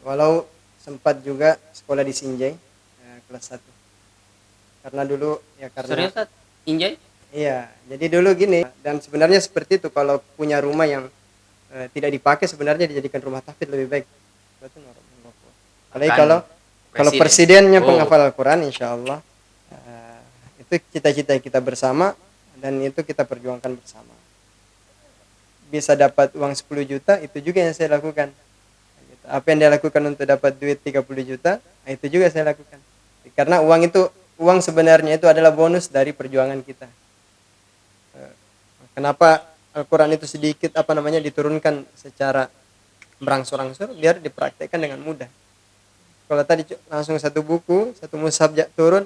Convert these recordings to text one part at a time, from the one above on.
walau sempat juga sekolah di Sinjai kelas 1. Karena dulu ya karena Serius, Sat? Injay? iya, jadi dulu gini dan sebenarnya seperti itu kalau punya rumah yang tidak dipakai sebenarnya dijadikan rumah tahfidz lebih baik. Betul, apalagi kalau Akan kalau presiden. presidennya Oh, penghafal Al-Quran, insya Allah itu cita-cita kita bersama dan itu kita perjuangkan bersama. Bisa dapat uang 10 juta, itu juga yang saya lakukan. Apa yang dia lakukan untuk dapat duit 30 juta, itu juga saya lakukan. Karena uang sebenarnya itu adalah bonus dari perjuangan kita. Kenapa Al-Quran itu sedikit diturunkan secara berangsur-angsur biar dipraktekkan dengan mudah. Kalau tadi langsung satu buku, satu mushaf turun,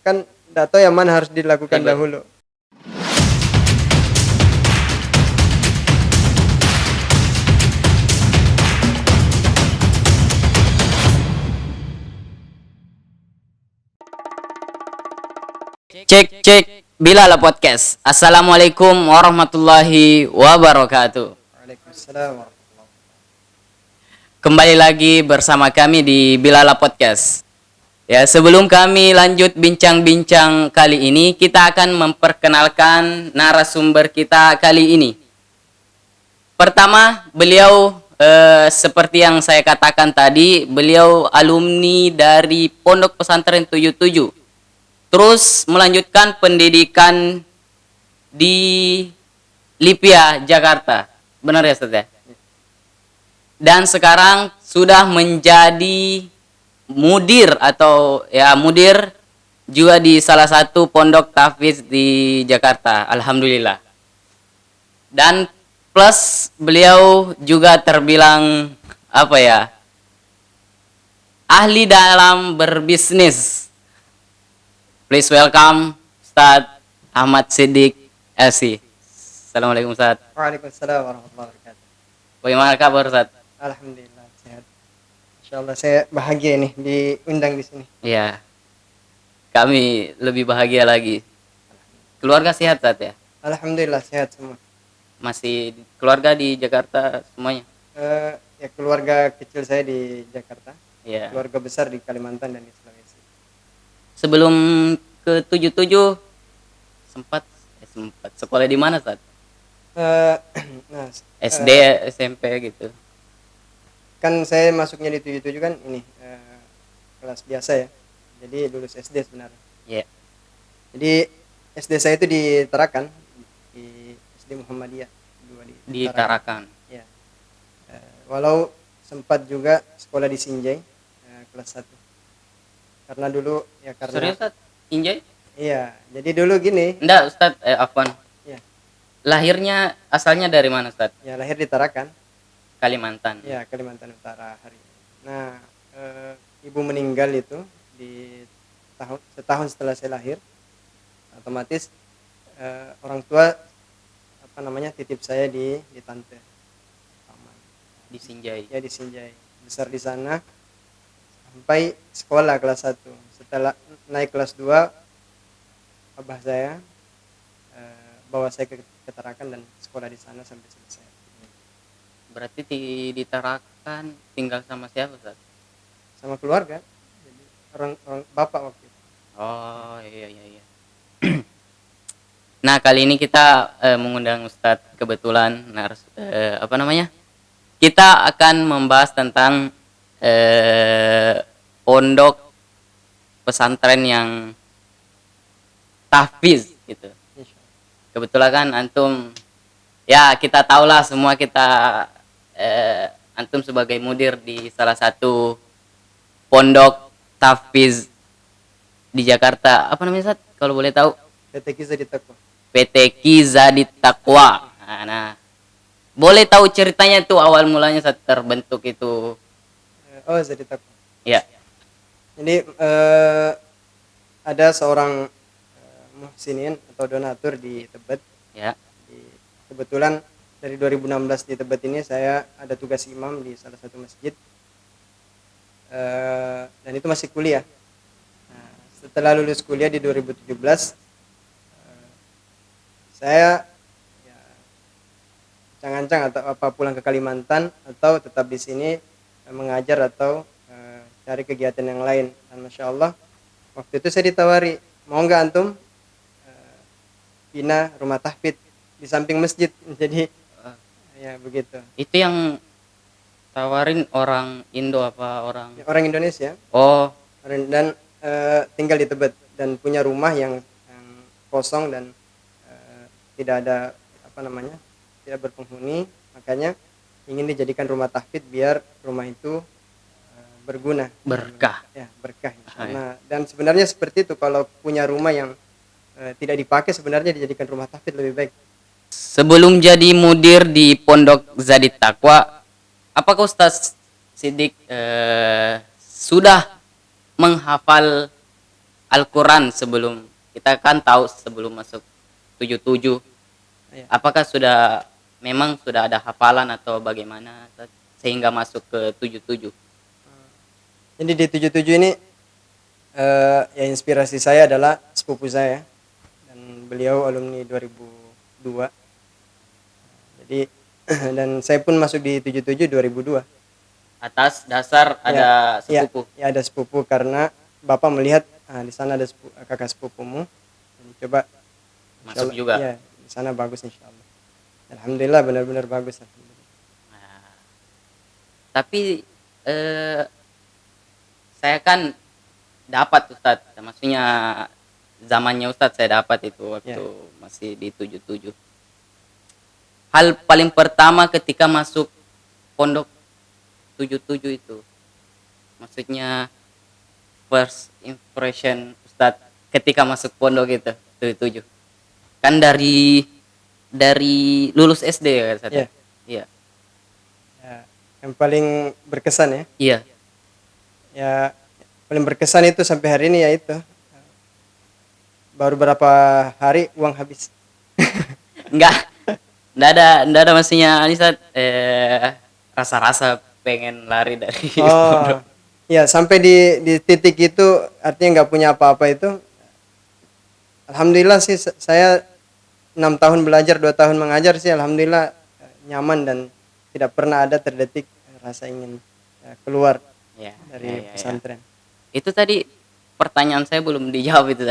kan tidak tahu yang mana harus dilakukan ribet. dahulu. Cek cek Bilal Podcast. Assalamualaikum warahmatullahi wabarakatuh. Waalaikumsalam. Kembali lagi bersama kami di Bilal Podcast. Ya, sebelum kami lanjut bincang-bincang kali ini, kita akan memperkenalkan narasumber kita kali ini. Pertama, beliau seperti yang saya katakan tadi, beliau alumni dari Pondok Pesantren 77. Terus melanjutkan pendidikan di Lipia, Jakarta. Benar ya, Ustaz ya? Dan sekarang sudah menjadi mudir mudir juga di salah satu pondok tahfidz di Jakarta. Alhamdulillah. Dan plus beliau juga terbilang ahli dalam berbisnis. Please welcome Ustadz Ahmad Siddiq LC. Assalamualaikum Ustadz. Waalaikumsalam warahmatullahi wabarakatuh. Bagaimana kabar Ustadz? Alhamdulillah sehat. Insyaallah saya bahagia nih diundang di sini. Iya, kami lebih bahagia lagi. Keluarga sehat Ustadz ya? Alhamdulillah sehat semua. Masih keluarga di Jakarta semuanya? Ya keluarga kecil saya di Jakarta, Iya. keluarga besar di Kalimantan dan di Sulawesi. Sebelum ke 77 sempat sekolah di mana Ustadz? Eh, nah, SD, SMP gitu. kan saya masuknya di 77 kan ini kelas biasa ya. Jadi lulus SD sebenarnya. Iya. Jadi SD saya itu di Tarakan, di SD Muhammadiyah 2 Di Tarakan. Tarakan. Ya. Walau sempat juga sekolah di Sinjai kelas 1. Karena dulu ya karena Serius Ustadz? Injay? iya, jadi dulu gini. Enggak Ustadz, Afwan. Ya, Lahirnya asalnya dari mana Ustadz? ya lahir di Tarakan. Kalimantan. Ya, Kalimantan Utara hari ini. Nah, ibu meninggal itu di setahun setelah saya lahir. Otomatis orang tua titip saya di tante paman. Di Sinjai. Ya di Sinjai. Besar di sana sampai sekolah kelas 1. Setelah naik kelas 2, abah saya bawa saya ke Tarakan dan sekolah di sana sampai selesai. Berarti di Tarakan tinggal sama siapa Ustadz? Sama keluarga. Jadi orang bapak waktu itu. Oh iya. Nah kali ini kita mengundang Ustadz kebetulan kita akan membahas tentang pondok pesantren yang tahfiz gitu. Kebetulan kan antum ya kita tahulah semua antum sebagai mudir di salah satu pondok tahfiz di Jakarta. Apa namanya Ustadz? Kalau boleh tahu? PT Kiza di Takwa. PT Kizadit Taqwa. Nah, boleh tahu ceritanya tuh awal mulanya saat terbentuk itu? Oh, Zadi Takwa. Ya. Jadi ada seorang muhsinin atau donatur di Tebet. Ya. Kebetulan dari 2016 di Tebet ini saya ada tugas imam di salah satu masjid. Dan itu masih kuliah. Nah, setelah lulus kuliah di 2017, saya ancang-ancang atau apa pulang ke Kalimantan atau tetap di sini mengajar atau cari kegiatan yang lain. Dan masya Allah waktu itu saya ditawari, mau nggak antum bina rumah tahfidz di samping masjid. Jadi ya begitu. Itu yang tawarin orang Indo apa orang? Ya, orang Indonesia Oh, dan tinggal di Tebet dan punya rumah yang kosong dan tidak ada apa namanya, tidak berpenghuni, makanya ingin dijadikan rumah tahfidz biar rumah itu berguna, berkah. ya berkah insya Ah, ya. Allah. Dan sebenarnya seperti itu, kalau punya rumah yang tidak dipakai sebenarnya dijadikan rumah tahfidz lebih baik. Sebelum jadi mudir di Pondok Zadit Takwa, apakah Ustaz Sidik sudah menghafal Al-Quran sebelum, kita kan tahu sebelum masuk 77, Ya. apakah memang sudah ada hafalan atau bagaimana sehingga masuk ke 77? Jadi di 77 ini ya inspirasi saya adalah sepupu saya dan beliau alumni 2002. Jadi dan saya pun masuk di 77 2002. Atas dasar ada sepupu. Ya ada sepupu karena bapak melihat di sana ada kakak sepupumu, dan coba Masuk juga. ya di sana bagus insyaallah. Alhamdulillah benar-benar bagus. Alhamdulillah. Nah, tapi saya kan dapat Ustadz, maksudnya zamannya Ustadz saya dapat itu waktu masih di 77. Hal paling pertama ketika masuk pondok 77 itu, maksudnya first impression Ustadz ketika masuk pondok itu 77, kan dari lulus SD ya Ustadz? Iya. Iya. Ya, yang paling berkesan ya. Iya. Ya paling berkesan itu sampai hari ini ya itu. Baru berapa hari uang habis. Enggak ada maksudnya Anissa rasa-rasa pengen lari dari pondok. Ya sampai di titik itu artinya nggak punya apa-apa itu. Alhamdulillah sih saya 6 tahun belajar 2 tahun mengajar sih alhamdulillah nyaman dan tidak pernah ada terdetik rasa ingin keluar dari pesantren. Itu tadi pertanyaan saya belum dijawab itu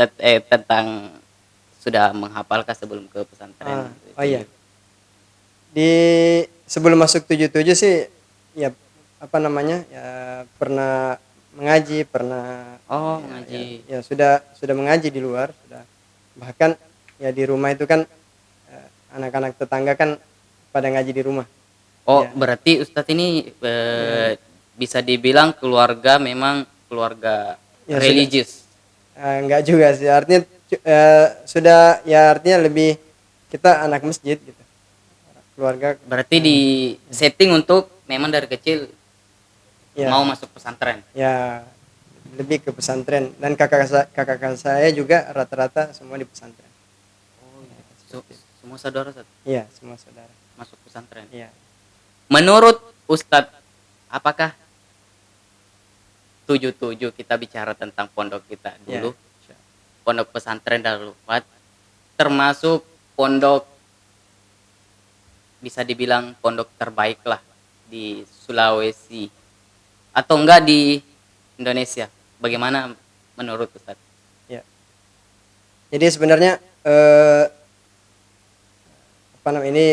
tentang sudah menghafalkah sebelum ke pesantren. Oh iya. Di sebelum masuk 77 sih ya apa namanya? Ya pernah mengaji, pernah mengaji. Ya sudah mengaji di luar, sudah. Bahkan ya di rumah itu kan anak-anak tetangga kan pada ngaji di rumah. Oh, berarti Ustadz ini bisa dibilang keluarga memang keluarga religius. Enggak juga sih, artinya sudah ya artinya lebih kita anak masjid gitu. Keluarga. Berarti di setting untuk memang dari kecil mau masuk pesantren. Ya, lebih ke pesantren dan kakak saya juga rata-rata semua di pesantren. Oh, iya. Semua saudara Ustadz? Iya, semua saudara. Masuk pesantren. Iya. Menurut Ustadz, apakah 77 kita bicara tentang pondok kita dulu, pondok pesantren Darul Wafat, termasuk pondok bisa dibilang pondok terbaik lah di Sulawesi atau enggak di Indonesia? Bagaimana menurut Ustadz? Ya. Jadi sebenarnya apa namanya ini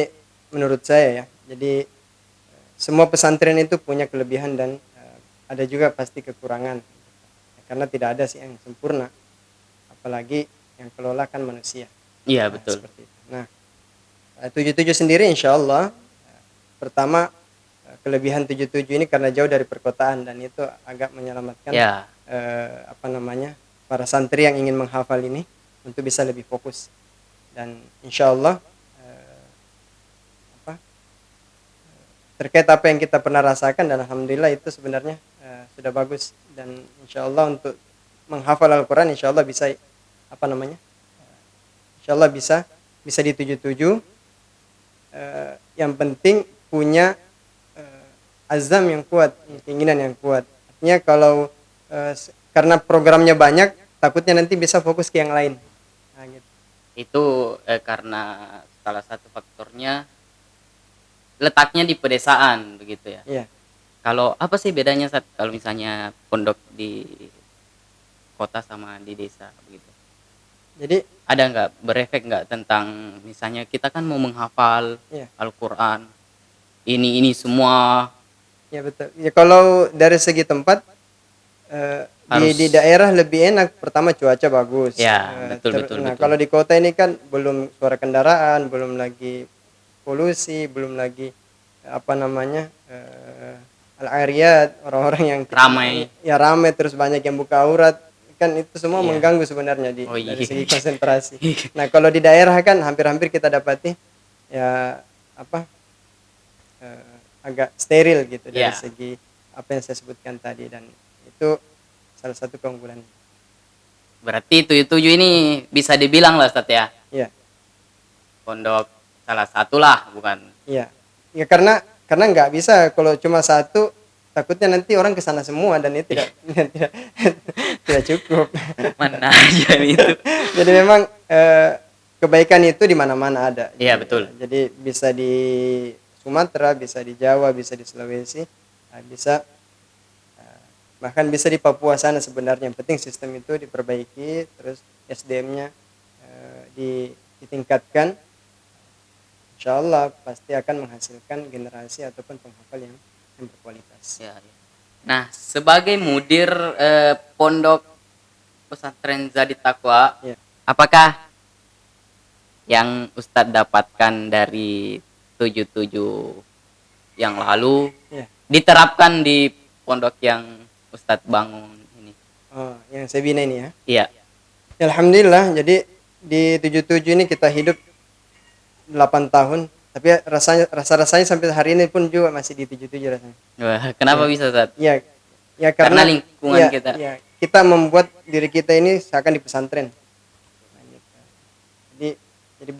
menurut saya ya. Jadi semua pesantren itu punya kelebihan dan ada juga pasti kekurangan. Karena tidak ada sih yang sempurna. Apalagi yang kelola kan manusia. Iya, betul. Seperti itu. Nah, 77 sendiri insya Allah pertama kelebihan 77 ini karena jauh dari perkotaan dan itu agak menyelamatkan apa namanya para santri yang ingin menghafal ini untuk bisa lebih fokus dan insya Allah terkait apa yang kita pernah rasakan dan alhamdulillah itu sebenarnya sudah bagus dan insya Allah untuk menghafal Al-Quran insya Allah bisa apa namanya insya Allah bisa di 77 yang penting punya azam yang kuat, keinginan yang kuat. Artinya kalau karena programnya banyak, takutnya nanti bisa fokus ke yang lain. Nah, gitu. Itu karena salah satu faktornya letaknya di pedesaan begitu ya. Iya. Kalau apa sih bedanya saat kalau misalnya pondok di kota sama di desa begitu? Jadi Ada nggak berefek nggak tentang misalnya kita kan mau menghafal ya, Al-Quran, ini semua ya betul. Ya kalau dari segi tempat di harus daerah lebih enak, pertama cuaca bagus. ya betul betul Nah betul. kalau di kota ini kan belum suara kendaraan, belum lagi polusi, belum lagi apa namanya al-ariyat, orang-orang yang Ramai. ya ramai, terus banyak yang buka aurat, kan itu semua Iya. mengganggu sebenarnya Oh iya. dari segi konsentrasi. Nah kalau di daerah kan hampir-hampir kita dapati ya apa agak steril gitu dari Ya, segi apa yang saya sebutkan tadi, dan itu salah satu keunggulan. berarti tujuh ini bisa dibilang lah Ustaz ya. Iya, Pondok salah satu lah, bukan. iya. Ya karena nggak bisa kalau cuma satu, takutnya nanti orang ke sana semua dan itu tidak tidak tidak cukup. Mana aja itu. Jadi memang kebaikan itu di mana-mana ada. Iya betul. Jadi bisa di Sumatera, bisa di Jawa, bisa di Sulawesi, bisa bahkan bisa di Papua sana sebenarnya. Yang penting sistem itu diperbaiki, terus SDM-nya ditingkatkan. Insya Allah pasti akan menghasilkan generasi ataupun penghafal yang berkualitas. Ya, ya. Nah, sebagai mudir pondok pesantren Zadi Taqwa, Ya. apakah yang Ustadz dapatkan dari 77 yang lalu Ya. diterapkan di pondok yang Ustadz bangun ini? Oh, yang saya bina ini ya. Iya. Alhamdulillah, jadi di 77 ini kita hidup 8 tahun, tapi rasanya sampai hari ini pun juga masih di 77 rasanya. Wah, kenapa Ya. bisa Ustadz? Ya, ya Karena karena lingkungan ya, kita. ya, kita membuat diri kita ini seakan di pesantren. Nah, gitu. Jadi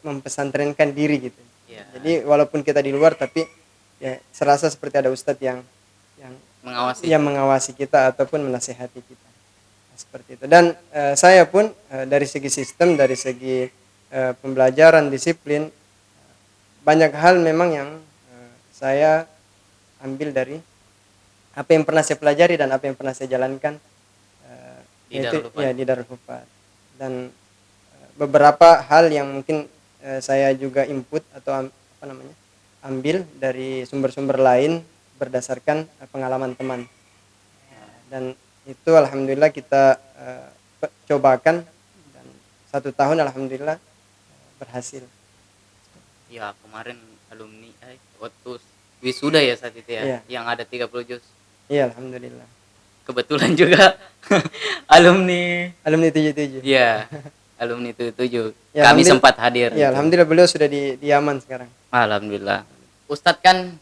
mempesantrenkan diri gitu. Ya. Jadi walaupun kita di luar, tapi ya serasa seperti ada ustadz yang mengawasi kita ataupun menasihati kita. Nah, seperti itu. Dan saya pun dari segi sistem, dari segi pembelajaran, disiplin, banyak hal memang yang saya ambil dari apa yang pernah saya pelajari dan apa yang pernah saya jalankan di Darul Hufat. Dan beberapa hal yang mungkin saya juga input atau apa namanya ambil dari sumber-sumber lain berdasarkan pengalaman teman, dan itu alhamdulillah kita cobakan, dan 1 tahun alhamdulillah berhasil. Ya, kemarin alumni waktu wisuda ya saat itu ya, Iya. yang ada 30 juz. Iya, alhamdulillah. Kebetulan juga alumni 77. ya, alumni 77. Ya, Kami sempat hadir. Ya, alhamdulillah beliau sudah di Yaman sekarang. Alhamdulillah. Ustadz kan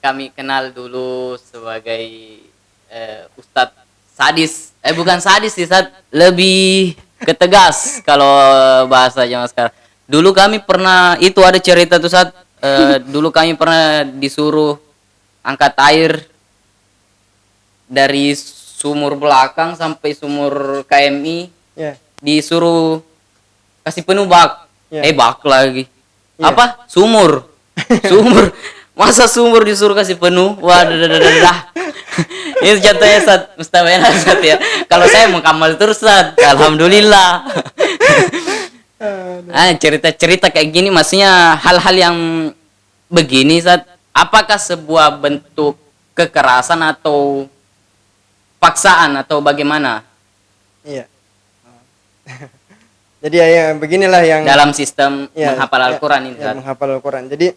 kami kenal dulu sebagai Ustadz sadis. Bukan sadis sih, Ustadz. Lebih ketegas kalau bahasa zaman sekarang. Dulu kami pernah, itu ada cerita tuh Ustadz. Dulu kami pernah disuruh angkat air dari sumur belakang sampai sumur KMI. Ya. Disuruh kasih penuh bak. Ya. Bak lagi. Ya. Apa? Sumur. Sumur. Masa sumur disuruh kasih penuh? Wadah. Ini jatuhnya Ustaz Mustafa Ustaz ya. Kalau saya mengkamal terus Ustaz. Alhamdulillah. Cerita-cerita kayak gini maksudnya hal-hal yang begini Ustaz, apakah sebuah bentuk kekerasan atau paksaan atau bagaimana? Iya. Jadi ya beginilah yang dalam sistem menghafal Al-Quran ini. Ya, menghafal Al-Quran. Jadi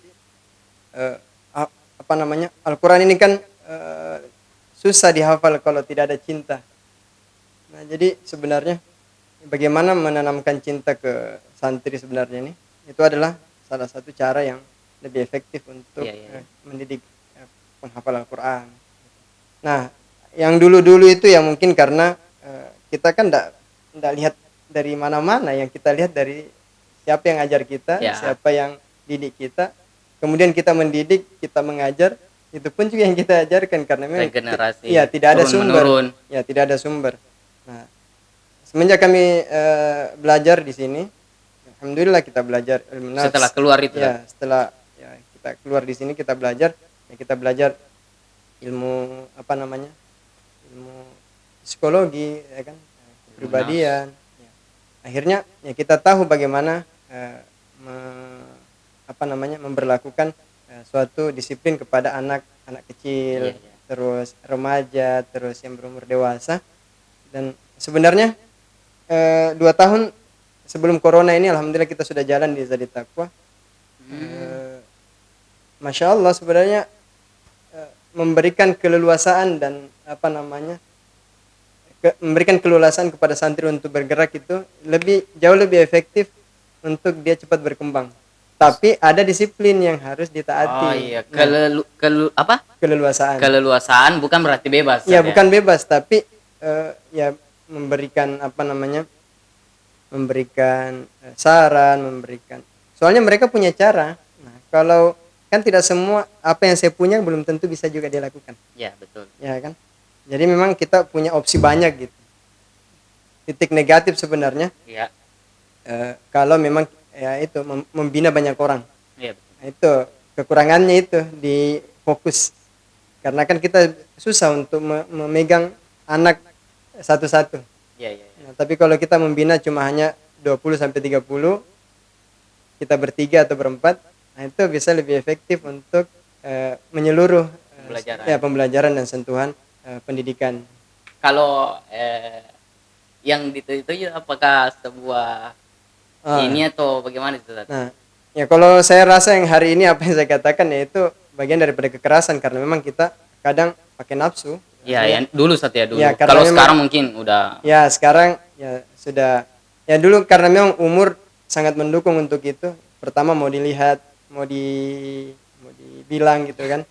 apa namanya? Al-Quran ini kan susah dihafal kalau tidak ada cinta. Nah, jadi sebenarnya bagaimana menanamkan cinta ke santri sebenarnya ini, itu adalah salah satu cara yang lebih efektif untuk mendidik penghafal Al-Quran. Nah, yang dulu-dulu itu ya mungkin karena kita kan enggak lihat dari mana-mana, yang kita lihat dari siapa yang ngajar kita, siapa yang didik kita, kemudian kita mendidik, kita mengajar, itu pun juga yang kita ajarkan karena memang tidak ada sumber. Ya, tidak ada sumber. Nah, semenjak kami belajar di sini, alhamdulillah kita belajar ilmu nafs. Setelah keluar itu. Ya, setelah kita keluar di sini kita belajar ilmu apa namanya, ilmu psikologi, ya kan, Ilmu nafs. kepribadian. Ya. Akhirnya ya kita tahu bagaimana apa namanya, memberlakukan suatu disiplin kepada anak Iya, kecil, iya. terus remaja, terus yang berumur dewasa. Dan sebenarnya 2 tahun sebelum corona ini alhamdulillah kita sudah jalan di Zadi Taqwa. Hmm. Masya Allah sebenarnya memberikan keleluasaan dan apa namanya, memberikan keleluasaan kepada santri untuk bergerak itu jauh lebih efektif untuk dia cepat berkembang. Tapi ada disiplin yang harus Oh ditaati. iya, Nah, apa? keleluasaan. Keleluasaan bukan berarti bebas, Ya Ustaz, ya. bukan bebas tapi ya memberikan apa namanya, memberikan saran, memberikan. Soalnya mereka punya cara. Nah, kalau kan tidak semua apa yang saya punya belum tentu bisa juga dilakukan. Ya, betul. Ya kan? Jadi memang kita punya opsi banyak gitu. Titik negatif sebenarnya Iya. kalau memang ya itu membina banyak orang. Iya, betul. Nah, itu kekurangannya itu di fokus. Karena kan kita susah untuk memegang anak satu-satu. Iya, iya, iya. Nah, tapi kalau kita membina cuma hanya 20 sampai 30, kita bertiga atau berempat, nah itu bisa lebih efektif untuk menyeluruh Pembelajaran. ya pembelajaran dan sentuhan pendidikan. Kalau yang itu apakah sebuah Ah, ini atau bagaimana itu, Ustaz? nah, ya kalau saya rasa yang hari ini apa yang saya katakan yaitu bagian daripada kekerasan karena memang kita kadang pakai nafsu. Iya, Artinya, yang dulu, Ustaz, ya, dulu. ya karena Kalau memang sekarang mungkin udah ya sekarang ya sudah, ya dulu karena memang umur sangat mendukung untuk itu. Pertama mau dilihat, mau dibilang gitu kan,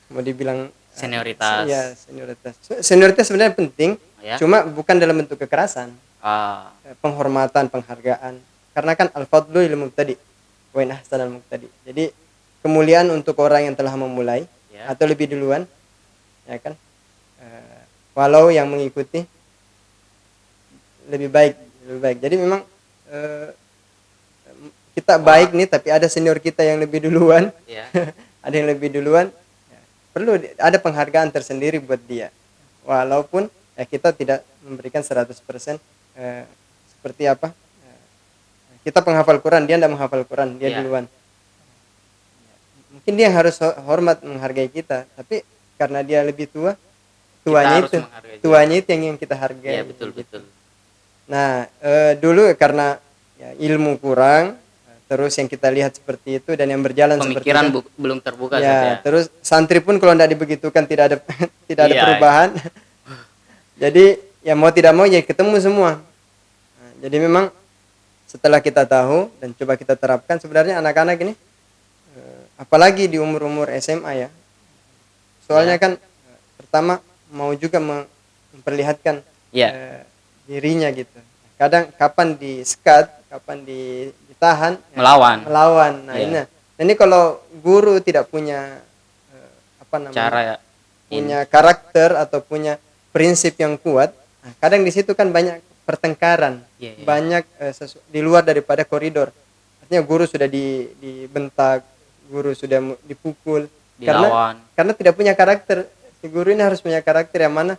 mau dibilang senioritas. ya senioritas. Senioritas sebenarnya penting, Ya. cuma bukan dalam bentuk kekerasan, Ah, penghormatan, penghargaan. Karena kan al-fadlu lil mubtadi wa in ahsanal muqtadi. Jadi kemuliaan untuk orang yang telah memulai ya. atau lebih duluan, ya kan. Walau yang mengikuti lebih baik, lebih baik. Jadi memang eh, kita baik nih tapi ada senior kita yang lebih duluan, Ya. ada yang lebih duluan, ya, perlu ada penghargaan tersendiri buat dia. Walaupun ya kita tidak memberikan 100% seperti apa? Kita penghafal Quran, dia tidak menghafal Quran, dia Ya. duluan. Mungkin dia harus hormat menghargai kita, tapi karena dia lebih tua, tuanya harus itu, menghargai juga. tuanya itu yang kita hargai. Iya, betul, gitu. betul. Nah, dulu karena ya, ilmu kurang, terus yang kita lihat seperti itu dan yang berjalan Pemikiran seperti itu, belum terbuka, Ustaz, ya, ya. terus santri pun kalau tidak dibegitukan tidak ada tidak ada Iya. perubahan. Jadi ya mau tidak mau ya ketemu semua. Nah, jadi memang setelah kita tahu dan coba kita terapkan sebenarnya anak-anak ini apalagi di umur-umur SMA ya. Soalnya Ya. kan pertama mau juga memperlihatkan Ya. dirinya gitu. Kadang kapan di-skat, kapan ditahan, ya, Melawan. melawan. Nah, Iya. ini kalau guru tidak punya apa namanya? Cara ya. Punya karakter atau punya prinsip yang kuat, nah, kadang di situ kan banyak pertengkaran, Iya, iya. banyak di luar daripada koridor. Artinya guru sudah dibentak, guru sudah dipukul, Dilawan. karena tidak punya karakter. Si guru ini harus punya karakter yang mana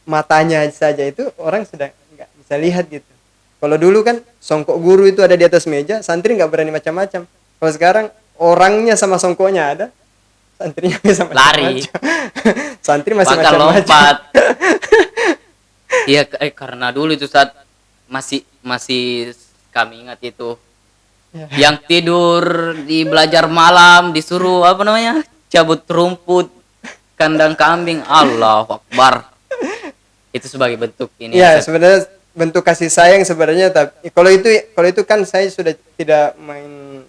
matanya saja itu orang sudah nggak bisa lihat gitu. Kalau dulu kan songkok guru itu ada di atas meja, santri nggak berani macam-macam. Kalau sekarang orangnya sama songkoknya ada, santrinya bisa Lari. macam-macam. Santri masih Bahkan macam-macam. lompat. Iya, karena dulu itu saat masih kami ingat itu Ya. yang tidur di belajar malam disuruh apa namanya, cabut rumput kandang kambing. Allahu Akbar. Itu sebagai bentuk ini. Ya, Ustaz. sebenarnya bentuk kasih sayang sebenarnya, tapi kalau itu kan saya sudah tidak main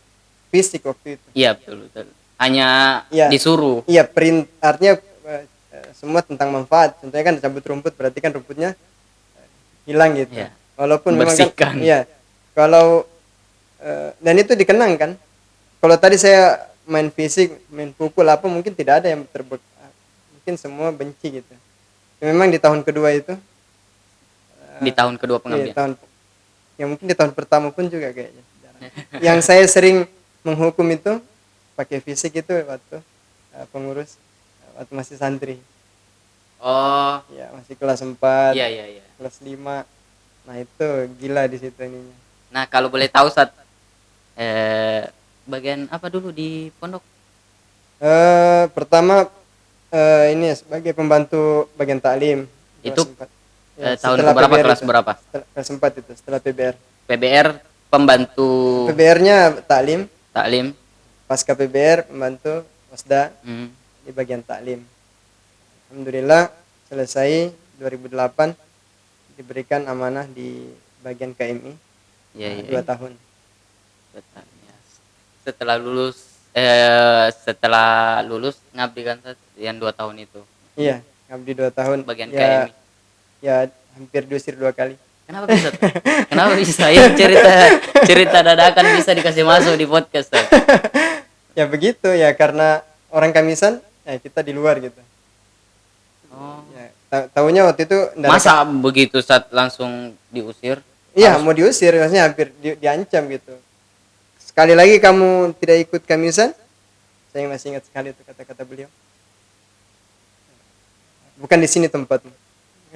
fisik waktu itu. Iya, betul, betul. Hanya Iya. disuruh. Iya, artinya semua tentang manfaat. Contohnya kan cabut rumput berarti kan rumputnya hilang gitu. Iya. Walaupun memang kan, Bersihkan. iya. Kalau dan itu dikenang kan. Kalau tadi saya main fisik, main pukul apa mungkin tidak ada yang mungkin semua benci gitu. Memang di tahun kedua itu Di tahun kedua iya, pengabdian. ya mungkin di tahun pertama pun juga kayaknya. Yang saya sering menghukum itu pakai fisik itu waktu pengurus waktu masih santri. Oh, Ya, masih kelas 4, iya iya iya. kelas 5. Nah, itu gila di situ ininya. Nah, kalau boleh tahu saat bagian apa dulu di pondok? Pertama ini sebagai pembantu bagian taklim kelas Itu 4. Ya, tahun setelah keberapa, PBR kelas itu. berapa? Setelah kelas 4 itu, setelah PBR. PBR pembantu PBR-nya taklim, taklim. pasca PBR pembantu Wasda Hmm. di bagian taklim. Alhamdulillah selesai 2008, diberikan amanah di bagian KMI. Iya iya. 2 tahun. Betul, ya. Setelah lulus ngabdi kan Sat, yang 2 tahun itu Iya, ngabdi 2 tahun. bagian Ya, KMI. ya hampir diusir 2 kali. Kenapa bisa Sat? Kenapa bisa ya cerita cerita dadakan bisa dikasih masuk di podcast Sat? Ya begitu ya, karena orang Kamisan ya kita di luar gitu. Oh. Ya, tahunya waktu itu Masa begitu Sat langsung diusir? iya, Harus- mau diusir, maksudnya hampir diancam gitu. Sekali lagi kamu tidak ikut Kamisan, saya masih ingat sekali itu kata-kata beliau. Bukan di sini tempatmu.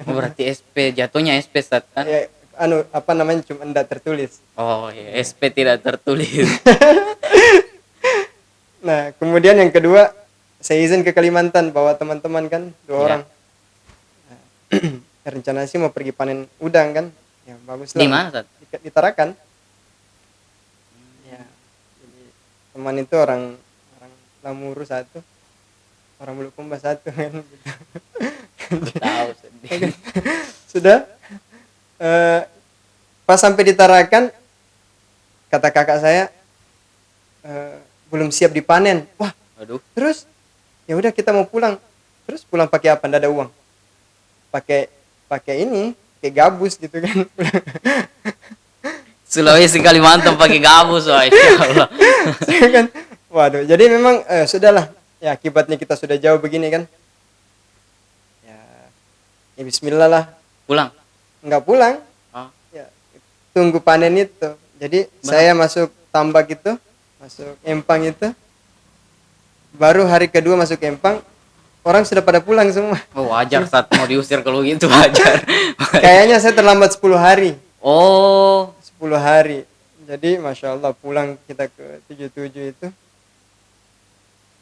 Oh, berarti SP jatuhnya SP Sat kan? Ya, anu apa namanya, cuma enggak tertulis. Oh iya, SP tidak tertulis. Nah, kemudian yang kedua, saya izin ke Kalimantan bawa teman-teman kan, 2 Ya. orang. Rencana sih mau pergi panen udang kan. Ya bagus lah. Di mana Sat? Di Tarakan. Ya. Jadi teman itu orang orang Lamuru satu, orang Bulukumba satu kan gitu. Tahu sedih. Sudah pas sampai di Tarakan, kata kakak saya belum siap dipanen. Wah, Aduh. terus ya udah kita mau pulang. Terus pulang pakai apa? Nggak ada uang. Pakai ini, pakai gabus gitu kan. Sulawesi Kalimantan pakai gabus, wah insyaallah. Saya kan, waduh. Jadi memang sudahlah. Ya akibatnya kita sudah jauh begini kan. Ya, ya Bismillah lah. Pulang. Nggak pulang. Oh. Ya, tunggu panen itu. Jadi saya masuk tambak itu, masuk empang itu. Baru hari kedua masuk empang, orang sudah pada pulang semua. Oh, wajar saat mau diusir kalau gitu wajar. Kayaknya saya terlambat 10 hari. Oh, 10 hari. Jadi Masya Allah pulang kita ke 77 itu.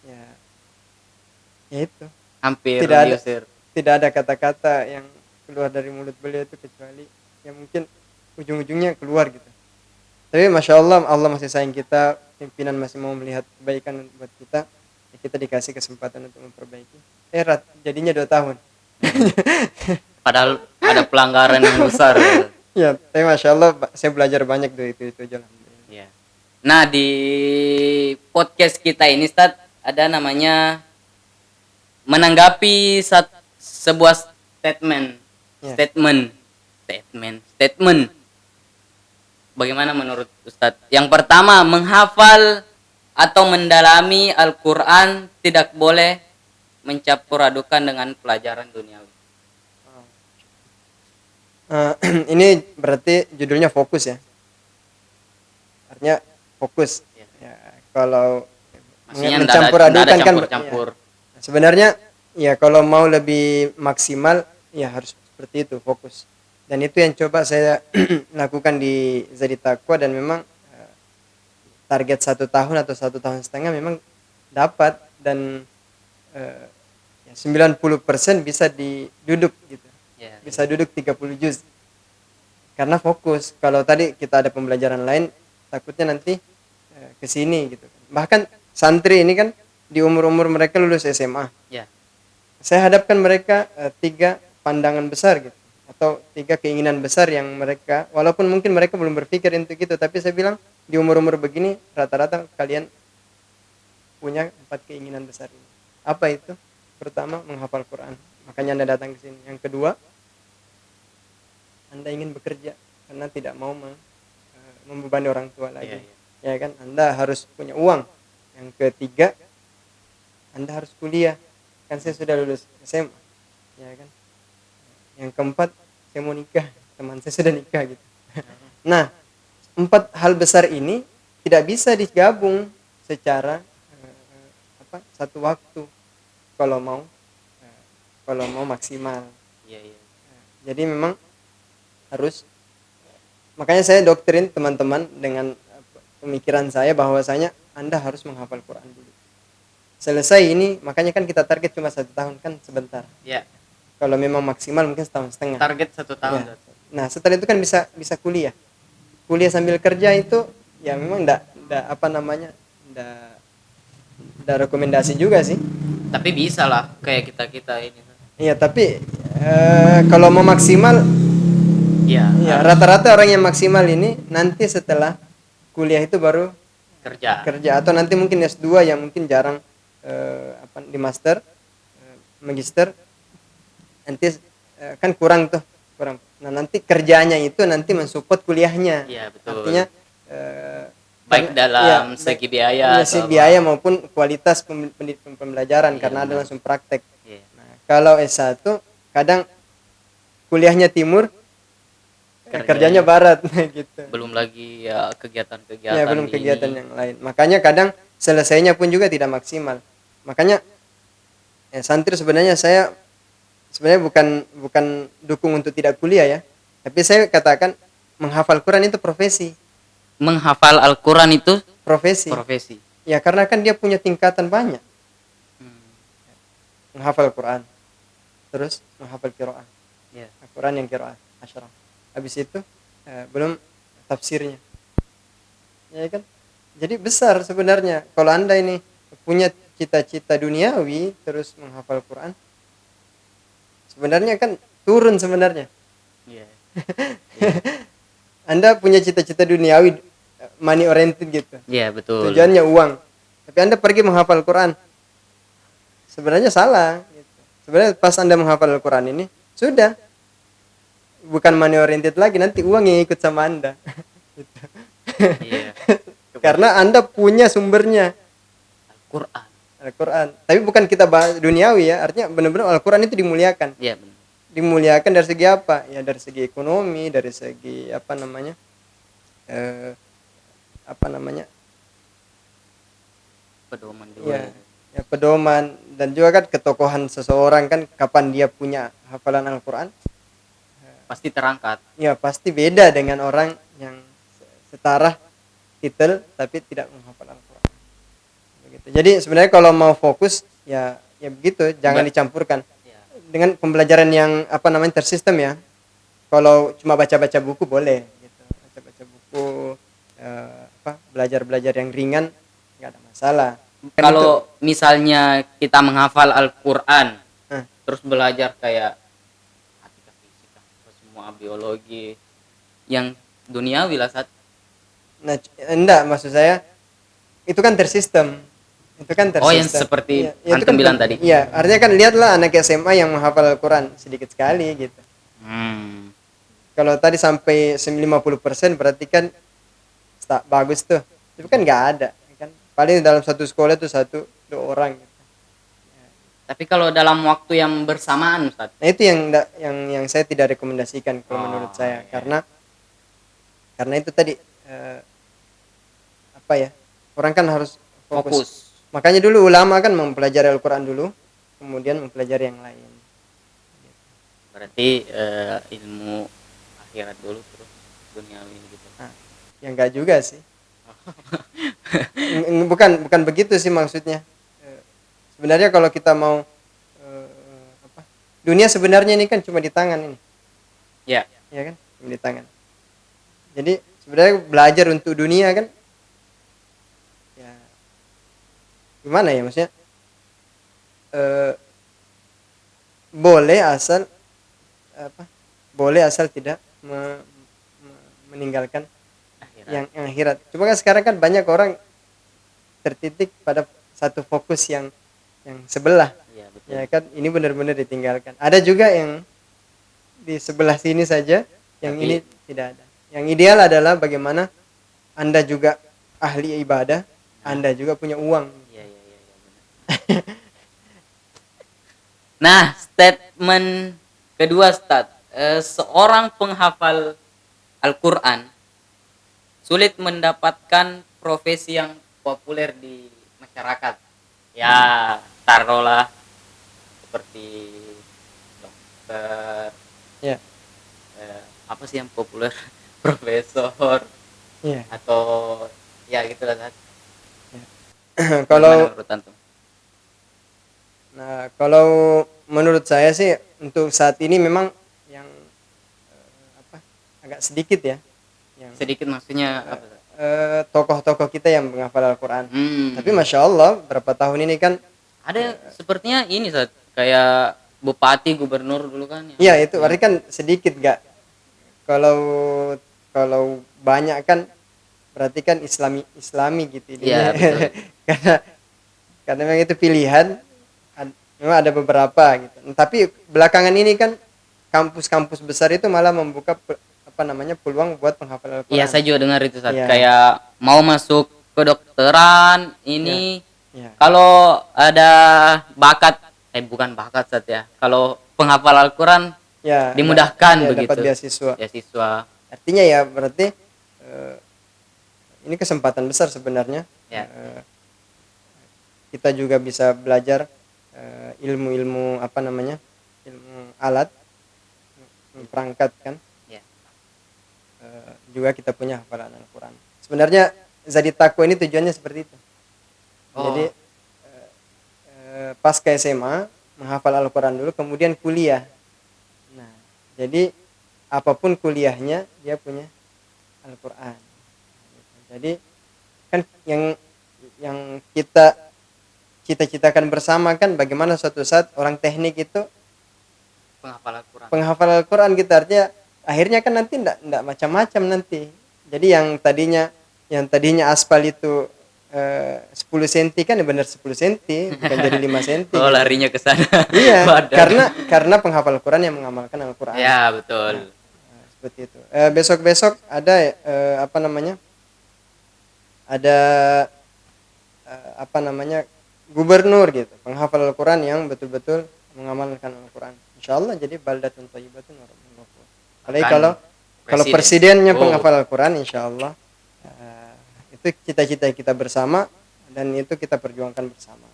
Ya itu. hampir Tidak ada. diusir. Tidak ada kata-kata yang keluar dari mulut beliau itu, kecuali ya mungkin ujung-ujungnya keluar gitu. Tapi Masya Allah, Allah masih sayang kita, pimpinan masih mau melihat kebaikan buat kita, ya kita dikasih kesempatan untuk memperbaiki. Jadinya 2 tahun. Padahal ada pelanggaran yang besar. Ya, tapi Masya Allah saya belajar banyak dari itu aja. Alhamdulillah. Ya. Nah, di podcast kita ini Stat, ada namanya menanggapi sebuah statement. Ya. Statement. Bagaimana menurut Ustadz? Yang pertama, menghafal atau mendalami Al-Quran tidak boleh mencampur adukan dengan pelajaran duniawi. Ini berarti judulnya fokus ya. Artinya fokus. Ya. Ya, kalau Maksudnya mencampur nggak ada adukan kan campur-campur. ya. Sebenarnya ya kalau mau lebih maksimal ya harus seperti itu, fokus. Dan itu yang coba saya lakukan di Zadi Taqwa, dan memang target 1 tahun atau 1,5 tahun memang dapat, dan ya 90% bisa duduk gitu. Ya. Bisa duduk 30 juz. Karena fokus. Kalau tadi kita ada pembelajaran lain, takutnya nanti ke sini gitu. Bahkan santri ini kan di umur-umur mereka lulus SMA. Ya. Saya hadapkan mereka 3 pandangan besar gitu, atau 3 keinginan besar yang mereka, walaupun mungkin mereka belum berpikir untuk itu, tapi saya bilang di umur-umur begini rata-rata kalian punya 4 keinginan besar ini. Apa itu? Pertama, menghafal Quran. Makanya Anda datang ke sini. Yang kedua, Anda ingin bekerja karena tidak mau membebani orang tua lagi. Ya kan? Anda harus punya uang. Yang ketiga, Anda harus kuliah. Kan saya sudah lulus SMA. Ya kan? Yang keempat, saya mau nikah. Teman saya sudah nikah gitu. Nah, 4 hal besar ini tidak bisa digabung secara satu waktu. Kalau mau kalau mau maksimal. Iya, iya. Jadi memang harus, makanya saya doktrin teman-teman dengan pemikiran saya bahwasanya Anda harus menghafal Quran dulu. Selesai ini, makanya kan kita target cuma 1 tahun, kan sebentar. Ya, Kalau memang maksimal mungkin 1,5 tahun. target 1 tahun. Ya. Nah setelah itu kan bisa kuliah. Kuliah sambil kerja itu ya memang ndak apa namanya, ndak rekomendasi juga sih. Tapi bisa lah kayak kita ini. Iya tapi kalau mau maksimal, Iya, ya harus rata-rata orang yang maksimal ini nanti setelah kuliah itu baru kerja. kerja, atau nanti mungkin S2 yang mungkin jarang apa di master, magister, nanti kan kurang tuh, kurang. Nah nanti kerjanya itu nanti mensupport kuliahnya. Iya, betul. Artinya Baik dalam segi biaya segi atau biaya maupun kualitas pembelajaran, Iya, karena ada benar. langsung praktek. Iya. Nah, kalau S1 kadang kuliahnya timur, kerjanya barat gitu. Belum lagi ya kegiatan-kegiatan Ya belum di kegiatan ini. yang lain. Makanya kadang selesainya pun juga tidak maksimal. Makanya santri sebenarnya saya sebenarnya bukan dukung untuk tidak kuliah ya. Tapi saya katakan menghafal Quran itu profesi. Menghafal Al-Quran itu Profesi. profesi. Ya karena kan dia punya tingkatan banyak. Hmm. Menghafal Quran, terus menghafal qiraah. Ya. Quran yang qiraah asyarah. Habis itu belum tafsirnya. Ya kan? Jadi besar sebenarnya. Kalau Anda ini punya cita-cita duniawi terus menghafal Quran, sebenarnya kan turun sebenarnya. Iya. Anda punya cita-cita duniawi, money oriented gitu. Iya, betul. Tujuannya uang. Tapi Anda pergi menghafal Quran, sebenarnya salah. Gitu. Sebenarnya pas Anda menghafal Al-Quran ini, sudah. Bukan money oriented lagi, nanti uang yang ikut sama Anda. Gitu. Iya. Karena Anda punya sumbernya, Al-Quran. Al-Quran. Tapi bukan kita bahas duniawi ya, artinya benar-benar Al-Quran itu dimuliakan. Iya, benar. Dimuliakan dari segi apa? Ya dari segi ekonomi, dari segi apa namanya? Apa namanya? Pedoman juga. Ya pedoman, dan juga kan ketokohan seseorang kan kapan dia punya hafalan Al-Quran, Pasti terangkat. ya pasti beda dengan orang yang setara titel tapi tidak menghafal Al-Quran. Begitu. Jadi sebenarnya kalau mau fokus ya begitu, jangan dicampurkan Ya. dengan pembelajaran yang apa namanya tersistem ya. Kalau cuma baca-baca buku boleh gitu. Baca-baca buku belajar-belajar yang ringan nggak ada masalah. Kan Kalau misalnya kita menghafal Al-Quran, Nah. terus belajar kayak matematika, fisika, semua biologi, yang duniawi lah saat. Nah, enggak, maksud saya itu kan tersistem. Itu kan tersistem. Oh, yang seperti itu antum kan bilang tadi. Iya, artinya kan lihatlah anak SMA yang menghafal Al-Quran sedikit sekali gitu. Kalau tadi sampai 50% berarti kan bagus tuh. Itu kan nggak ada, kan? Paling dalam satu sekolah itu 1-2 orang. Gitu. Tapi kalau dalam waktu yang bersamaan, Ustaz. Nah itu yang saya tidak rekomendasikan kalau menurut saya, iya. karena itu tadi apa ya, orang kan harus fokus. Makanya dulu ulama kan mempelajari Al-Quran dulu, kemudian mempelajari yang lain. Berarti ilmu akhirat dulu terus duniawi gitu. Nah, ya enggak juga sih. bukan begitu sih maksudnya. Sebenarnya kalau kita mau dunia sebenarnya ini kan cuma di tangan ini. Ya. Ya kan? Cuma di tangan. Jadi sebenarnya belajar untuk dunia kan ya gimana ya maksudnya? Boleh asal tidak meninggalkan Akhirat. yang akhirat. Cuma kan sekarang kan banyak orang tertitik pada satu fokus yang sebelah. Iya, betul. Ya kan ini benar-benar ditinggalkan. Ada juga yang di sebelah sini saja, yang ini tidak ada. Yang ideal adalah bagaimana Anda juga ahli ibadah, Anda juga punya uang. Iya, benar. Nah, statement kedua, Ustaz. Seorang penghafal Al-Quran sulit mendapatkan profesi yang populer di masyarakat. Ya, taruhlah seperti dokter, Ya, apa sih yang populer, profesor iya. atau ya gitulah Sat. Gimana Kalau menurut antum? nah kalau menurut saya sih untuk saat ini memang yang apa agak sedikit ya yang Sedikit maksudnya apa Sat? tokoh-tokoh kita yang menghafal Al-Quran. Tapi Hmm. masya Allah berapa tahun ini kan Ada sepertinya ini Sat, kayak bupati, gubernur dulu kan yang iya itu punya. berarti kan sedikit gak kalau kalau banyak kan berarti kan islami gitu Iya, ininya. betul. karena karena memang itu pilihan memang ada beberapa gitu tapi belakangan ini kan kampus-kampus besar itu malah membuka apa namanya peluang buat penghafal Iya, Al-Quran. saya juga dengar itu Sat. Iya, Kayak mau masuk kedokteran iya, ini iya, kalau ada bakat, bukan bakat Sat ya. Kalau penghafal Al-Quran ya ada dimudahkan ya dapat begitu. beasiswa. Ya siswa. Artinya ya berarti eh, ini kesempatan besar sebenarnya. Ya. Kita juga bisa belajar ilmu-ilmu apa namanya ilmu alat perangkat kan. Ya. Juga kita punya hafalan Al-Quran. Sebenarnya Zadi Takwa ini tujuannya seperti itu. Jadi Oh, pasca SMA menghafal Al-Quran dulu, kemudian kuliah. Nah, jadi apapun kuliahnya dia punya Al-Quran. Jadi kan yang kita cita-citakan bersama kan bagaimana suatu saat orang teknik itu penghafal Al-Quran. penghafal Al-Quran kita artinya akhirnya kan nanti ndak macam-macam nanti. Jadi yang tadinya aspal itu 10 cm kan benar 10 cm bukan jadi 5 cm Oh, gitu. larinya ke sana. Iya, Wadah. karena penghafal Quran yang mengamalkan Al-Quran. Ya, Nah, betul. seperti itu. Besok-besok ada apa namanya? Ada apa namanya? Gubernur gitu, penghafal Al-Quran yang betul-betul mengamalkan Al-Quran. Insyaallah jadi baldatun thayyibatun wa rabbun ghafur. Apalagi Akan kalau presiden. presidennya Oh, penghafal Al-Quran insyaallah itu cita-cita kita bersama dan itu kita perjuangkan bersama.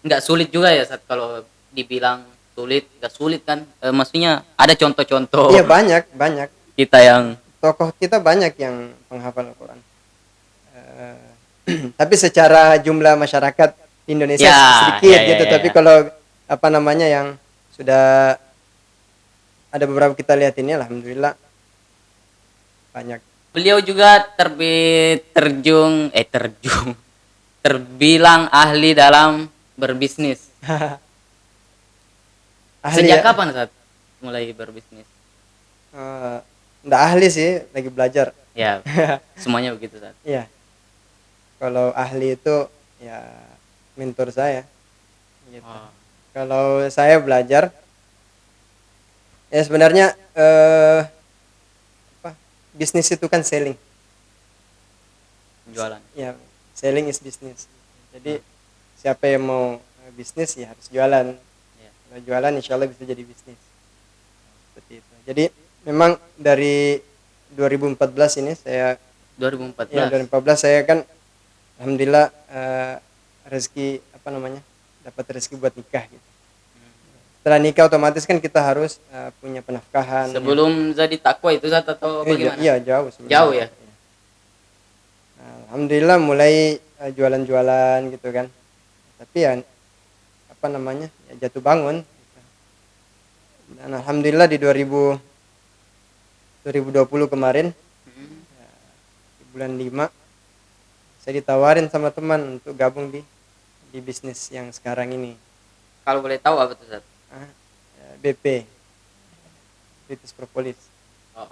nggak sulit juga ya saat kalau dibilang sulit, nggak sulit kan? Maksudnya ada contoh-contoh Iya banyak kita yang tokoh kita banyak yang penghafal Al-Quran. Tapi secara jumlah masyarakat Indonesia ya, sedikit ya, ya, gitu. ya, Tapi ya. kalau apa namanya yang sudah ada beberapa kita lihat ini, alhamdulillah banyak. Beliau juga terjun terbilang ahli dalam berbisnis. Ahli Sejak ya? kapan saat mulai berbisnis? Nggak ahli sih, lagi belajar. Ya, semuanya begitu saat. Iya. Kalau ahli itu ya mentor saya. Gitu. Oh, Kalau saya belajar, ya sebenarnya apa? Bisnis itu kan selling. jualan. Ya, selling is business. Jadi siapa yang mau bisnis ya harus jualan. Ya. Kalau jualan insya Allah bisa jadi bisnis. Seperti itu. Jadi memang dari 2014 ini saya 2014. ya 2014 saya kan alhamdulillah rezeki apa namanya dapat rezeki buat nikah gitu. Setelah nikah otomatis kan kita harus punya penafkahan. Sebelum jadi takwa itu saat atau bagaimana? Iya jauh sebenarnya. Jauh ya. Nah, alhamdulillah mulai jualan-jualan gitu kan. Tapi ya apa namanya ya jatuh bangun. Dan alhamdulillah di 2020 kemarin Hmm. di bulan 5 saya ditawarin sama teman untuk gabung di bisnis yang sekarang ini. Kalau boleh tahu apa tuh saat? BP British Propolis Oh,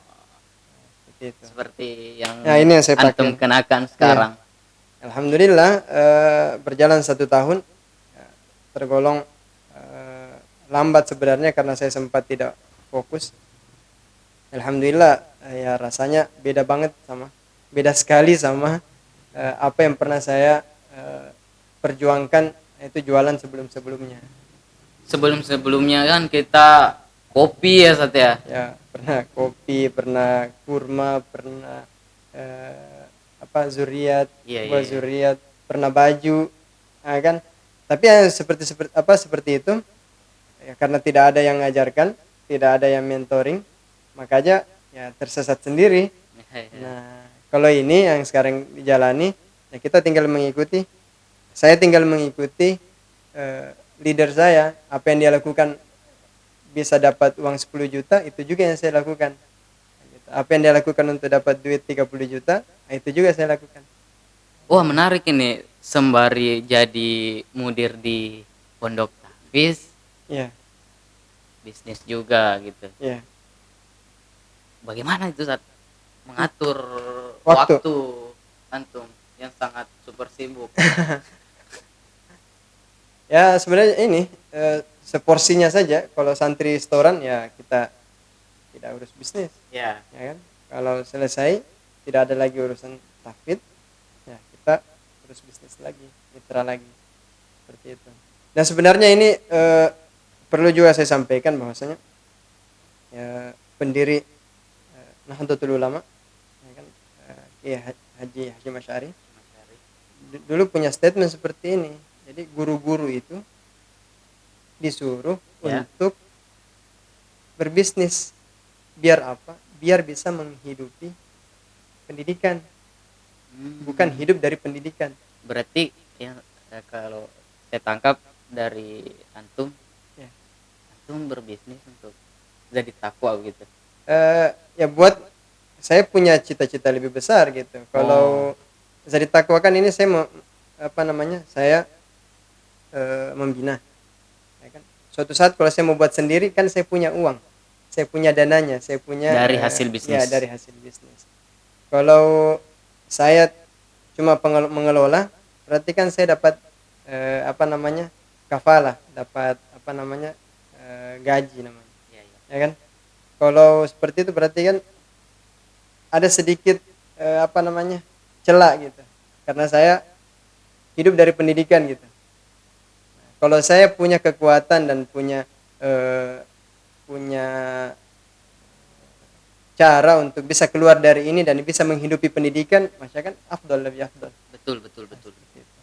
seperti itu. seperti yang Nah, ini yang saya antum pakai. kenakan sekarang. Alhamdulillah berjalan 1 tahun tergolong lambat sebenarnya karena saya sempat tidak fokus. Alhamdulillah ya rasanya beda sekali sama apa yang pernah saya perjuangkan itu jualan sebelum-sebelumnya. Sebelumnya kan kita kopi ya saat ya. Ya pernah kopi, pernah kurma, pernah apa zuriat, Iya, buah iya. zuriat, pernah baju, kan. Tapi ya seperti itu ya karena tidak ada yang ngajarkan, tidak ada yang mentoring, makanya ya tersesat sendiri. Nah, kalau ini yang sekarang dijalani, ya kita tinggal mengikuti. Saya tinggal mengikuti leader saya, apa yang dia lakukan bisa dapat uang 10 juta, itu juga yang saya lakukan. Gitu. Apa yang dia lakukan untuk dapat duit 30 juta, nah itu juga saya lakukan. Wah, menarik ini sembari jadi mudir di pondok tahfiz, Iya, bisnis juga gitu. iya. Bagaimana itu saat mengatur Waktu. waktu antum yang sangat super sibuk? Ya sebenarnya ini seporsinya saja. Kalau santri setoran ya kita tidak urus bisnis, Ya, ya kan? Kalau selesai tidak ada lagi urusan tahfidz, ya kita urus bisnis lagi, mitra lagi, seperti itu. Dan sebenarnya ini perlu juga saya sampaikan bahwasanya ya pendiri Nahdlatul Ulama, ya kan, Kiai Haji Hasyim Asy'ari dulu punya statement seperti ini. Jadi guru-guru itu disuruh ya. untuk berbisnis. Biar apa? Biar bisa menghidupi pendidikan, bukan hidup dari pendidikan. Berarti ya, kalau saya tangkap dari antum, Ya. antum berbisnis untuk jadi takwa gitu. Ya buat saya punya cita-cita lebih besar gitu. Kalau saya ditakwakan ini saya mau apa namanya? Saya membina. Ya kan? Suatu saat kalau saya mau buat sendiri kan saya punya uang. Saya punya dananya, saya punya Dari hasil ya bisnis. dari hasil bisnis. Kalau saya cuma mengelola, berarti kan saya dapat apa namanya? Kafalah, dapat apa namanya? Gaji namanya. Ya, ya. Ya kan? Kalau seperti itu berarti kan ada sedikit apa namanya? Celah gitu. Karena saya hidup dari pendidikan gitu. Kalau saya punya kekuatan dan punya punya cara untuk bisa keluar dari ini dan bisa menghidupi pendidikan, maka kan afdal, lebih afdal. Betul, betul, betul. Seperti itu.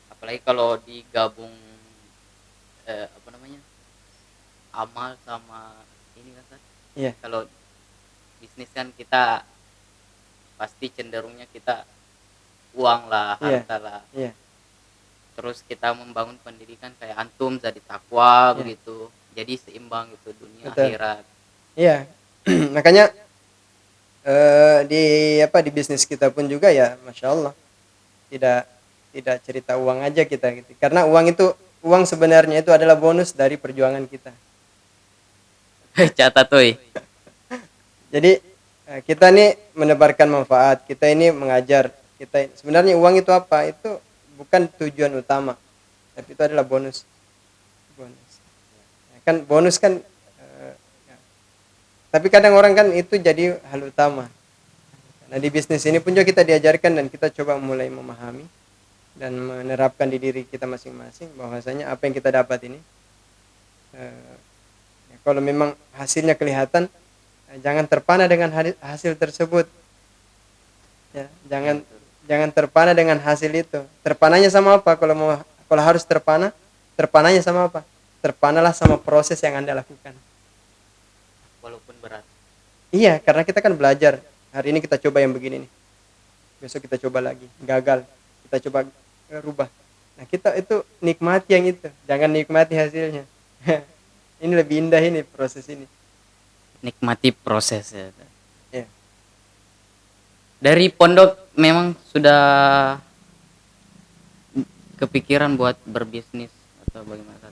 Apalagi kalau digabung apa namanya? Amal sama ini kan, Sat? Iya, Kalau bisnis kan kita pasti cenderungnya kita uang lah, iya, harta lah. iya, Terus kita membangun pendidikan kayak antum jadi takwa iya. begitu. Jadi seimbang itu dunia Betul. akhirat. Iya. Makanya di apa di bisnis kita pun juga ya, masya Allah, tidak tidak cerita uang aja kita gitu. Karena uang sebenarnya itu adalah bonus dari perjuangan kita. Catat tuh. Jadi kita nih menebarkan manfaat, kita ini mengajar, kita sebenarnya uang itu apa? Itu bukan tujuan utama, tapi itu adalah bonus. Bonus. Ya kan bonus kan ya. Tapi kadang orang kan itu jadi hal utama. Nah di bisnis ini pun juga kita diajarkan dan kita coba mulai memahami dan menerapkan di diri kita masing-masing bahwasanya apa yang kita dapat ini ya kalau memang hasilnya kelihatan, jangan terpana dengan hasil tersebut. Ya, jangan terpana dengan hasil itu. Terpananya sama apa? Kalau harus terpana, terpananya sama apa? Terpanalah sama proses yang Anda lakukan. Walaupun berat. Iya, karena kita kan belajar. Hari ini kita coba yang begini nih. Besok kita coba lagi, gagal. Kita coba rubah. Nah, kita itu nikmati yang itu, jangan nikmati hasilnya. Ini lebih indah ini proses ini. Nikmati prosesnya. Ya. Dari pondok memang sudah kepikiran buat berbisnis atau bagaimana?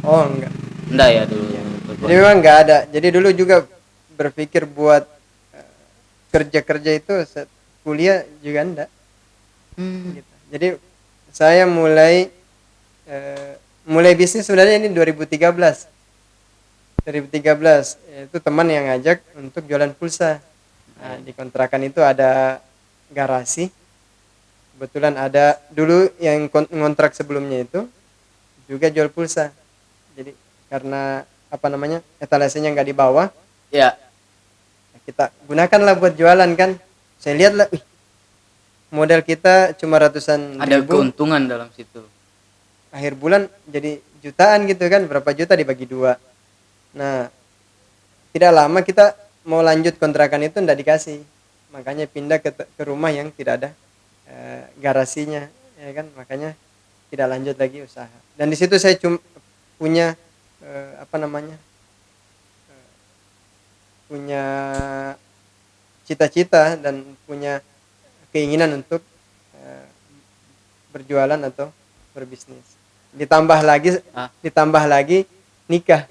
Oh, enggak. Enggak ya dulu. Ya. Jadi memang enggak ada. Jadi dulu juga berpikir buat kerja-kerja itu kuliah juga enggak. Gitu. Jadi saya mulai bisnis sebenarnya ini 2013. 2013 itu teman yang ngajak untuk jualan pulsa. Nah, di kontrakan itu ada garasi. Kebetulan ada dulu yang ngontrak sebelumnya itu juga jual pulsa. Jadi karena apa namanya etalasenya nggak di bawah, Ya. kita gunakanlah buat jualan kan. Saya lihatlah, modal kita cuma ratusan Ada ribu. keuntungan dalam situ. Akhir bulan jadi jutaan gitu kan, berapa juta dibagi dua. Nah, tidak lama kita mau lanjut kontrakan itu ndak dikasih, makanya pindah ke rumah yang tidak ada garasinya, ya kan, makanya tidak lanjut lagi usaha. Dan di situ saya punya apa namanya, punya cita-cita dan punya keinginan untuk eh, berjualan atau berbisnis. Ditambah lagi Ah, ditambah lagi nikah.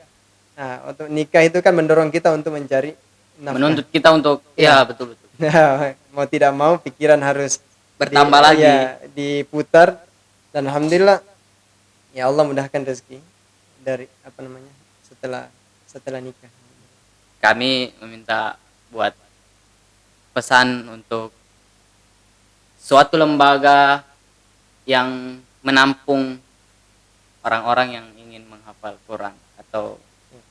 Nah, untuk nikah itu kan mendorong kita untuk mencari nafkah. menuntut kita untuk Ya. ya betul betul Nah, mau tidak mau pikiran harus bertambah lagi. ya, diputar, dan alhamdulillah ya Allah mudahkan rezeki dari apa namanya, setelah setelah nikah. Kami meminta buat pesan untuk suatu lembaga yang menampung orang-orang yang ingin menghafal Quran atau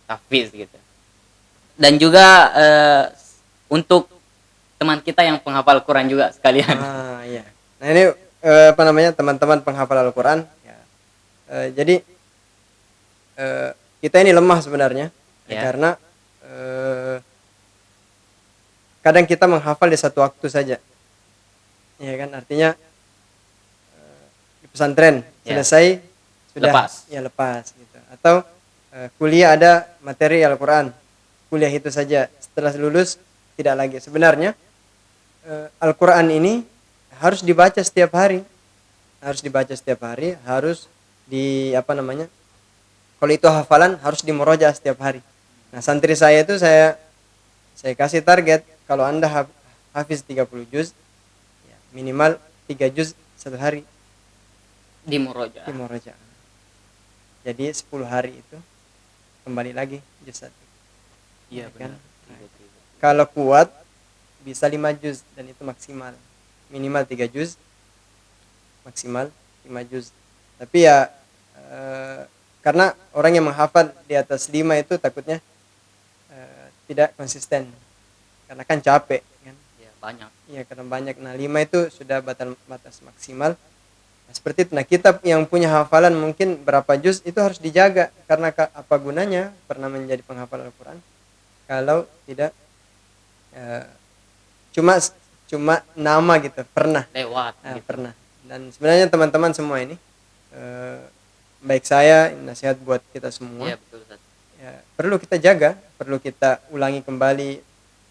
tahfiz gitu. Dan juga untuk teman kita yang penghafal Quran juga sekalian. Ah, iya. Nah, ini apa namanya, teman-teman penghafal Al-Qur'an ya. Jadi kita ini lemah sebenarnya ya, Ya. karena kadang kita menghafal di satu waktu saja. Ya kan, artinya di pesantren Ya. selesai sudah Lepas. ya lepas gitu. Atau kuliah ada materi Al-Qur'an. Kuliah itu saja. Setelah lulus tidak lagi. Sebenarnya Al-Qur'an ini harus dibaca setiap hari. Harus dibaca setiap hari, harus di apa namanya? Kalau itu hafalan harus dimurojaah setiap hari. Nah, santri saya itu saya kasih target, kalau Anda hafiz 30 juz, ya, minimal 3 juz satu hari Di Muroja. di murojaah. Jadi 10 hari itu kembali lagi juz satu. Iya Ya kan? benar. Kalau kuat bisa 5 juz dan itu maksimal. Minimal 3 juz, maksimal 5 juz. Tapi ya karena orang yang menghafal di atas 5 itu takutnya tidak konsisten. Karena kan capek kan. Iya banyak. Iya, karena banyak. Nah, 5 itu sudah batas maksimal. Nah, seperti itu. Nah, kita yang punya hafalan mungkin berapa juz itu harus dijaga, karena apa gunanya pernah menjadi penghafal Al-Qur'an kalau tidak eh, cuma cuma nama gitu, pernah. Lewat Nah, gitu. pernah. Dan sebenarnya teman-teman semua ini eh, baik saya, nasihat buat kita semua. Iya betul Ustaz. Ya, perlu kita jaga, perlu kita ulangi kembali,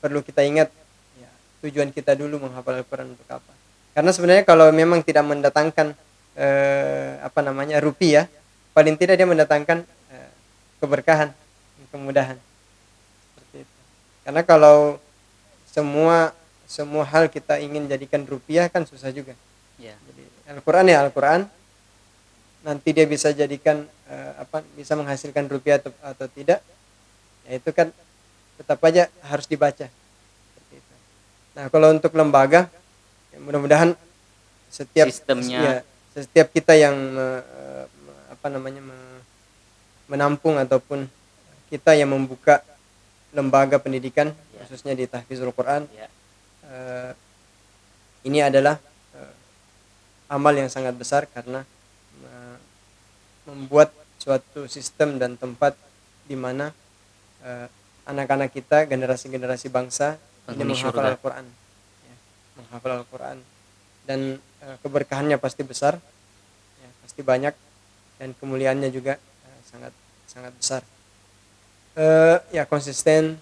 perlu kita ingat ya, tujuan kita dulu menghafal Al-Quran untuk apa. Karena sebenarnya kalau memang tidak mendatangkan apa namanya, rupiah, paling tidak dia mendatangkan keberkahan, kemudahan. Seperti itu. Karena kalau semua semua hal kita ingin jadikan rupiah kan susah juga. Iya. Jadi Al-Quran ya Al-Quran, nanti dia bisa jadikan apa, bisa menghasilkan rupiah atau tidak, ya itu kan tetap aja harus dibaca. Seperti itu. Nah, kalau untuk lembaga ya mudah-mudahan Sistemnya. setiap kita yang apa namanya, menampung ataupun kita yang membuka lembaga pendidikan Ya. khususnya di tahfizul Quran, Ya. ini adalah amal yang sangat besar, karena membuat suatu sistem dan tempat di mana anak-anak kita, generasi-generasi bangsa ini Penghuni menghafal surga. Al-Quran, ya, menghafal Al-Quran, dan keberkahannya pasti besar, ya, pasti banyak, dan kemuliaannya juga sangat sangat besar. Ya konsisten,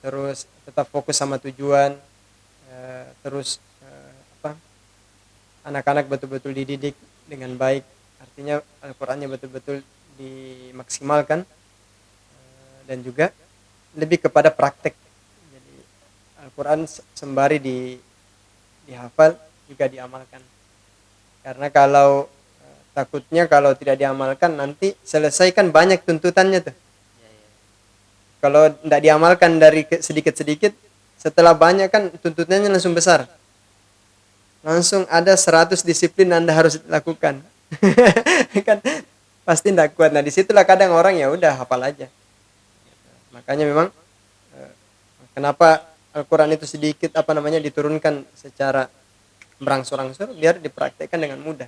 terus tetap fokus sama tujuan, terus apa, anak-anak betul-betul dididik dengan baik, artinya Al-Qur'annya betul-betul dimaksimalkan, dan juga lebih kepada praktek. Jadi Al-Qur'an sembari dihafal juga diamalkan. Karena kalau takutnya kalau tidak diamalkan nanti selesai kan banyak tuntutannya tuh. Ya, ya. Kalau tidak diamalkan dari sedikit-sedikit, setelah banyak kan tuntutannya langsung besar. Langsung ada 100 disiplin Anda harus lakukan. Kan pasti tidak kuat. Nah, disitulah kadang orang ya udah hafal aja. Makanya memang kenapa Al-Quran itu sedikit apa namanya diturunkan secara berangsur-angsur, biar dipraktekkan dengan mudah.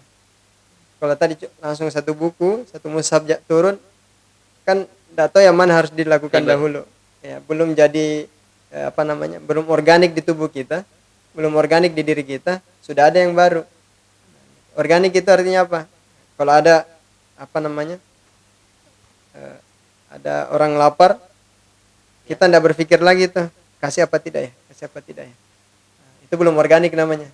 kalau tadi langsung satu buku, satu mushaf turun, kan tidak tahu yang mana harus dilakukan Ribet. dahulu. Ya, belum jadi belum organik di tubuh kita, belum organik di diri kita, sudah ada yang baru. Organik itu artinya apa? Kalau ada ada orang lapar, kita tidak berpikir lagi tuh kasih apa tidak ya, kasih apa tidak ya. Nah, itu belum organik namanya.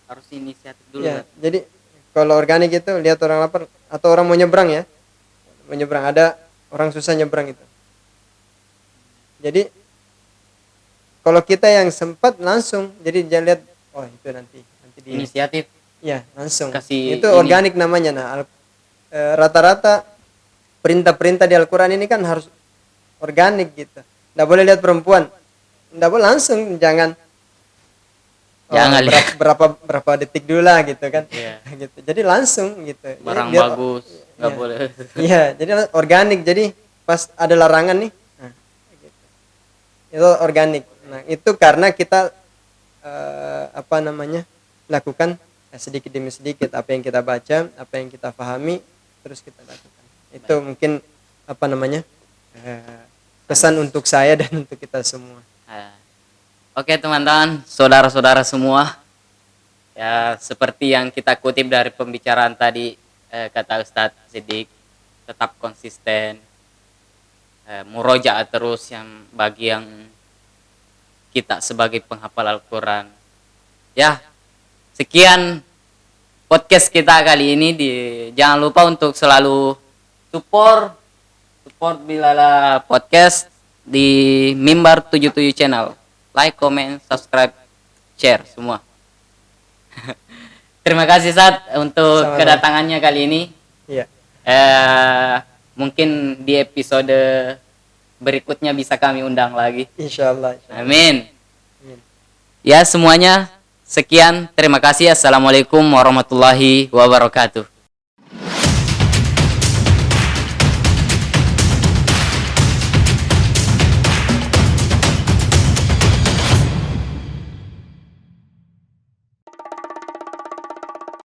Harus inisiatif dulu. Ya, jadi kalau organik itu lihat orang lapar atau orang mau nyebrang ya, mau nyebrang, ada orang susah nyebrang itu. Jadi kalau kita yang sempat langsung, jadi jangan lihat oh itu nanti di Inisiatif. ya langsung. Kasih Itu ini. organik namanya. Nah, rata-rata perintah-perintah di Al-Quran ini kan harus organik gitu. Nggak boleh lihat perempuan, nggak boleh langsung, jangan Jangan lihat. berapa detik dulu lah gitu kan. Iya. Gitu. Jadi langsung gitu. Jadi Barang biar- bagus, nggak Iya. boleh. Iya, jadi organik. Jadi pas ada larangan nih, nah, gitu. Itu organik. Nah, itu karena kita lakukan sedikit demi sedikit apa yang kita baca, apa yang kita pahami, terus kita lakukan. Itu mungkin pesan untuk saya dan untuk kita semua. Nah, oke teman-teman, saudara-saudara semua, ya seperti yang kita kutip dari pembicaraan tadi, kata Ustadz Siddiq, tetap konsisten, murojaah terus yang bagi yang kita sebagai penghafal Al-Quran. Ya, sekian podcast kita kali ini. Jangan lupa untuk selalu support Bilala Podcast di Mimbar 77 Channel. Like, comment, subscribe, share semua. Terima kasih Sat untuk Sama-sama. kedatangannya kali ini. Iya. Mungkin di episode berikutnya bisa kami undang lagi. Insyaallah. Amin. Amin. Ya semuanya, sekian. Terima kasih. Assalamualaikum warahmatullahi wabarakatuh.